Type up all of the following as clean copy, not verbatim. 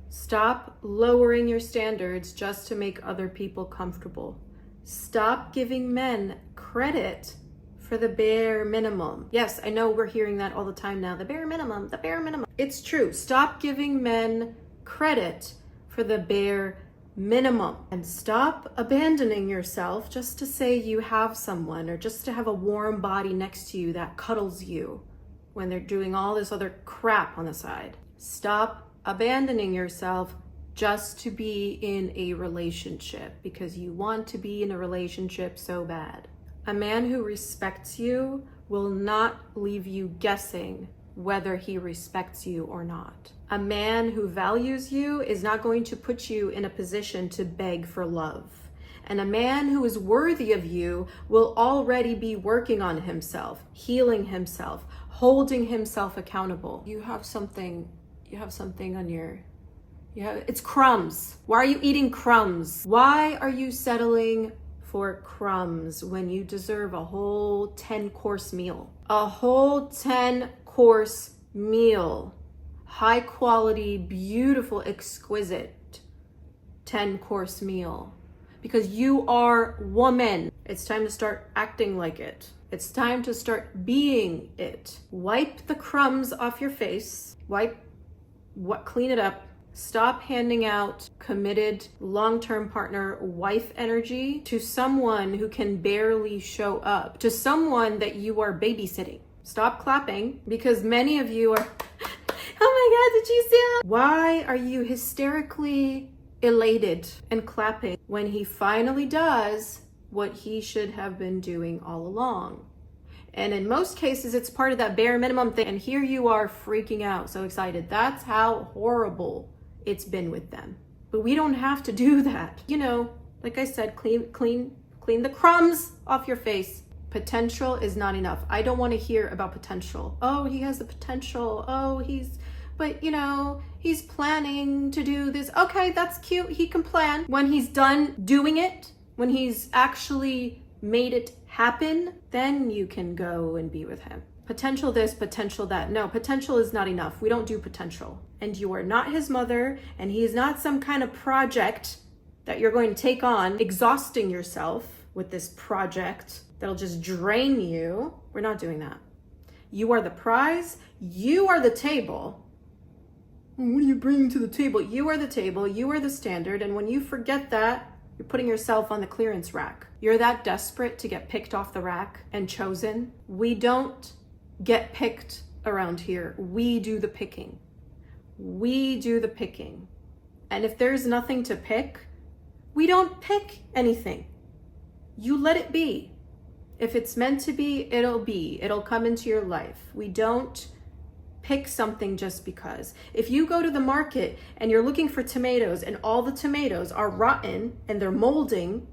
Stop lowering your standards just to make other people comfortable. Stop giving men credit for the bare minimum. Yes, I know we're hearing that all the time now. The bare minimum, the bare minimum. It's true. Stop giving men credit for the bare minimum. And stop abandoning yourself just to say you have someone or just to have a warm body next to you that cuddles you when they're doing all this other crap on the side. Stop abandoning yourself just to be in a relationship because you want to be in a relationship so bad. A man who respects you will not leave you guessing whether he respects you or not. A man who values you is not going to put you in a position to beg for love. And a man who is worthy of you will already be working on himself, healing himself, holding himself accountable. You have something on your, it's crumbs. Why are you eating crumbs? Why are you settling for crumbs when you deserve a whole 10-course meal? A whole 10-course meal. High quality, beautiful, exquisite 10-course meal. Because you are woman. It's time to start acting like it. It's time to start being it. Wipe the crumbs off your face. Clean it up. Stop handing out committed long-term partner wife energy to someone who can barely show up, to someone that you are babysitting. Stop clapping because many of you are, oh my God, did you see that? Why are you hysterically elated and clapping when he finally does what he should have been doing all along? And in most cases, it's part of that bare minimum thing. And here you are freaking out, so excited. That's how horrible it's been with them. But we don't have to do that. You know, like I said, clean the crumbs off your face. Potential is not enough. I don't want to hear about potential. Oh, he has the potential. Oh, but you know, he's planning to do this. Okay, that's cute. He can plan. When he's done doing it, when he's actually made it happen, then you can go and be with him. Potential this, potential that. No, potential is not enough. We don't do potential. And you are not his mother, and he is not some kind of project that you're going to take on, exhausting yourself with this project that'll just drain you. We're not doing that. You are the prize. You are the table. What are you bringing to the table? You are the table. You are the standard. And when you forget that, you're putting yourself on the clearance rack. You're that desperate to get picked off the rack and chosen. We don't get picked around here. We do the picking. We do the picking. And if there's nothing to pick, we don't pick anything. You let it be. If it's meant to be, it'll be. It'll come into your life. We don't pick something just because. If you go to the market and you're looking for tomatoes and all the tomatoes are rotten and they're molding,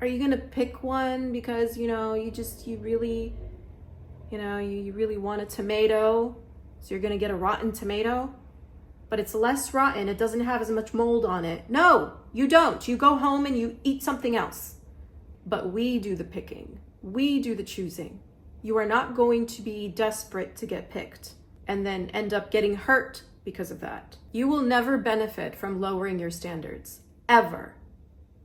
are you gonna pick one because you really want a tomato, so you're gonna get a rotten tomato? But it's less rotten, it doesn't have as much mold on it. No, you don't. You go home and you eat something else. But we do the picking. We do the choosing. You are not going to be desperate to get picked and then end up getting hurt because of that. You will never benefit from lowering your standards, ever.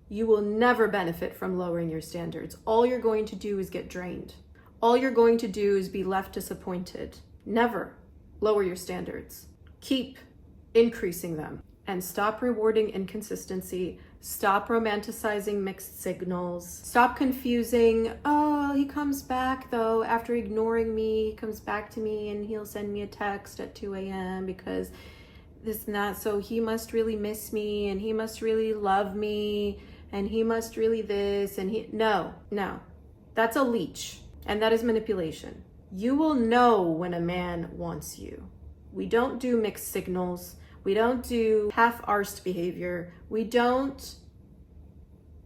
You will never benefit from lowering your standards. All you're going to do is get drained. All you're going to do is be left disappointed. Never lower your standards. Keep increasing them and stop rewarding inconsistency. Stop romanticizing mixed signals. Stop confusing, oh, he comes back though, after ignoring me, he comes back to me and he'll send me a text at 2 a.m. because this and that, so he must really miss me and he must really love me and he must really this and no, that's a leech and that is manipulation. You will know when a man wants you. We don't do mixed signals. We don't do half-arsed behavior. We don't,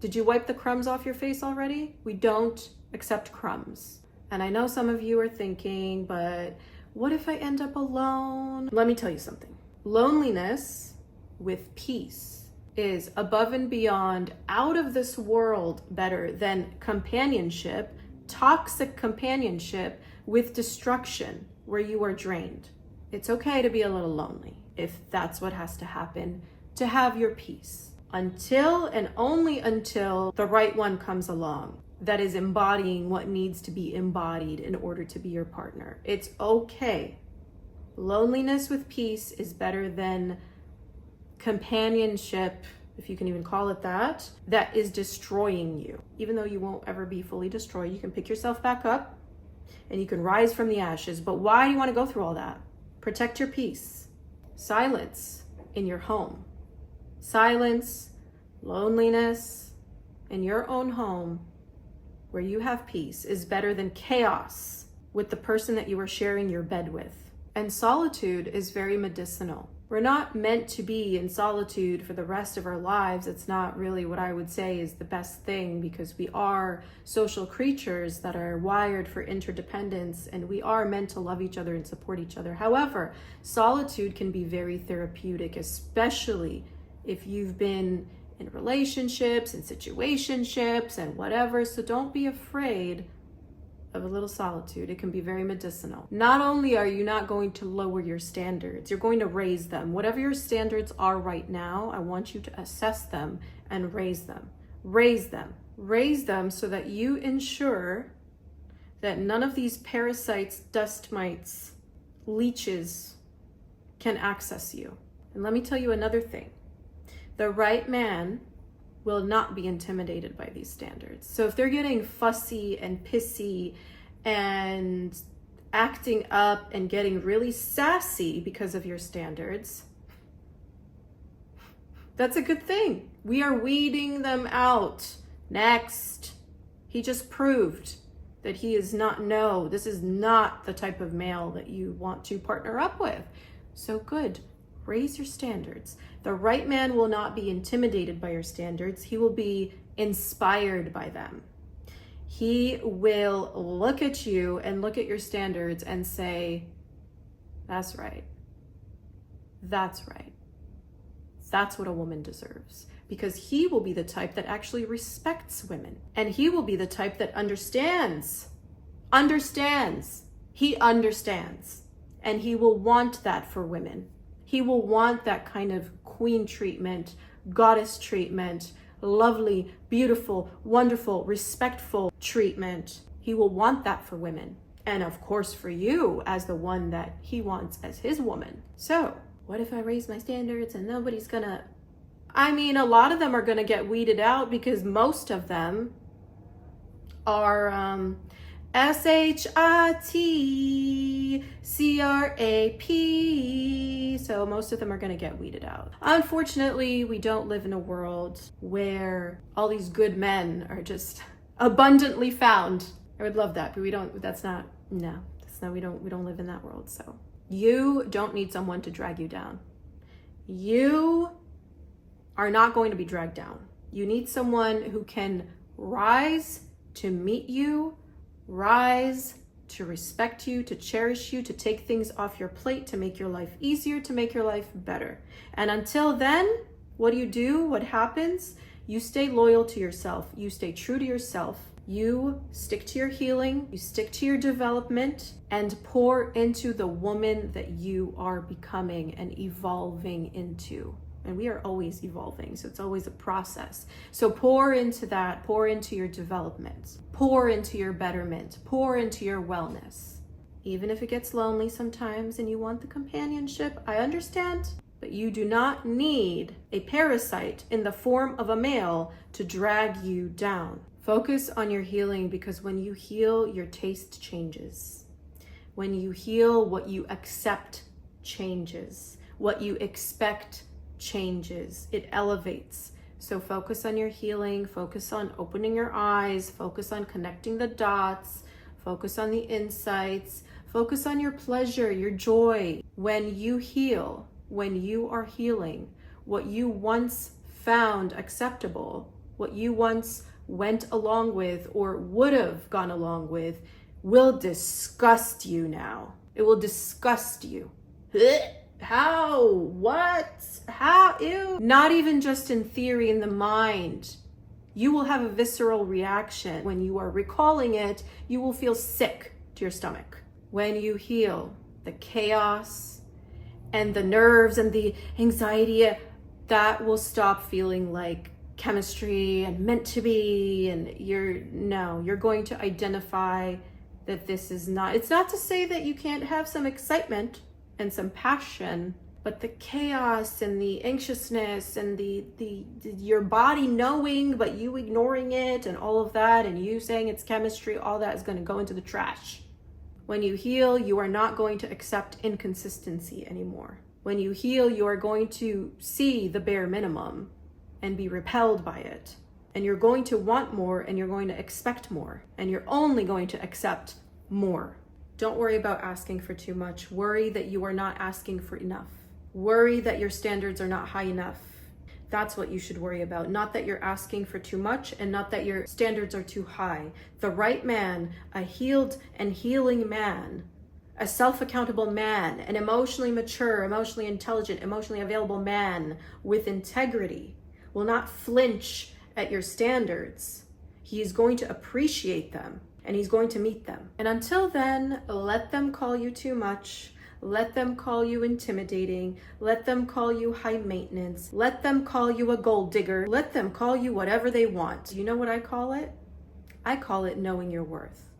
did you wipe the crumbs off your face already? We don't accept crumbs. And I know some of you are thinking, but what if I end up alone? Let me tell you something. Loneliness with peace is above and beyond, out of this world better than companionship, toxic companionship with destruction where you are drained. It's okay to be a little lonely. if that's what has to happen to have your peace. Until and only until the right one comes along that is embodying what needs to be embodied in order to be your partner. It's okay. Loneliness with peace is better than companionship, if you can even call it that, that is destroying you. Even though you won't ever be fully destroyed, you can pick yourself back up and you can rise from the ashes. But why do you want to go through all that? Protect your peace. Silence in your home. Silence, loneliness in your own home where you have peace is better than chaos with the person that you are sharing your bed with. And solitude is very medicinal. We're not meant to be in solitude for the rest of our lives. It's not really what I would say is the best thing, because we are social creatures that are wired for interdependence, and we are meant to love each other and support each other. However, solitude can be very therapeutic, especially if you've been in relationships and situationships and whatever. So don't be afraid of a little solitude. It can be very medicinal. Not only are you not going to lower your standards, you're going to raise them. Whatever your standards are right now, I want you to assess them and raise them. Raise them. Raise them so that you ensure that none of these parasites, dust mites, leeches can access you. And let me tell you another thing. The right man will not be intimidated by these standards. So if they're getting fussy and pissy and acting up and getting really sassy because of your standards, that's a good thing. We are weeding them out. Next. He just proved that he is not, no, this is not the type of male that you want to partner up with. So good. Raise your standards. The right man will not be intimidated by your standards. He will be inspired by them. He will look at you and look at your standards and say, that's right. That's right. That's what a woman deserves. Because he will be the type that actually respects women. And he will be the type that understands. He understands. And he will want that for women. He will want that kind of queen treatment, goddess treatment, lovely, beautiful, wonderful, respectful treatment. He will want that for women. And of course for you as the one that he wants as his woman. So what if I raise my standards and nobody's gonna, I mean, a lot of them are gonna get weeded out because most of them are SHITCRAP. So most of them are going to get weeded out. Unfortunately, we don't live in a world where all these good men are just abundantly found. I would love that, but we don't, we don't live in that world. So you don't need someone to drag you down. You are not going to be dragged down. You need someone who can rise to meet you, rise to respect you, to cherish you, to take things off your plate, to make your life easier, to make your life better. And until then, what do? What happens? You stay loyal to yourself. You stay true to yourself. You stick to your healing. You stick to your development and pour into the woman that you are becoming and evolving into. And we are always evolving, so it's always a process. So pour into that, pour into your development, pour into your betterment, pour into your wellness. Even if it gets lonely sometimes and you want the companionship, I understand, but you do not need a parasite in the form of a male to drag you down. Focus on your healing, because when you heal, your taste changes. When you heal, what you accept changes. What you expect changes. It elevates. So focus on your healing, focus on opening your eyes, focus on connecting the dots, focus on the insights, focus on your pleasure, your joy. When you heal, when you are healing, what you once found acceptable, what you once went along with or would have gone along with, will disgust you now. It will disgust you. How? What? How? Ew. Not even just in theory, in the mind. You will have a visceral reaction. When you are recalling it, you will feel sick to your stomach. When you heal, the chaos and the nerves and the anxiety, that will stop feeling like chemistry and meant to be. And you're going to identify that this is not, it's not to say that you can't have some excitement and some passion, but the chaos and the anxiousness and the your body knowing but you ignoring it and all of that, and you saying it's chemistry, all that is going to go into the trash. When you heal, you are not going to accept inconsistency anymore. When you heal, you are going to see the bare minimum and be repelled by it. And you're going to want more, and you're going to expect more, and you're only going to accept more. Don't worry about asking for too much. Worry that you are not asking for enough. Worry that your standards are not high enough. That's what you should worry about. Not that you're asking for too much, and not that your standards are too high. The right man, a healed and healing man, a self-accountable man, an emotionally mature, emotionally intelligent, emotionally available man with integrity will not flinch at your standards. He is going to appreciate them, and he's going to meet them. And until then, let them call you too much. Let them call you intimidating. Let them call you high maintenance. Let them call you a gold digger. Let them call you whatever they want. You know what I call it? I call it knowing your worth.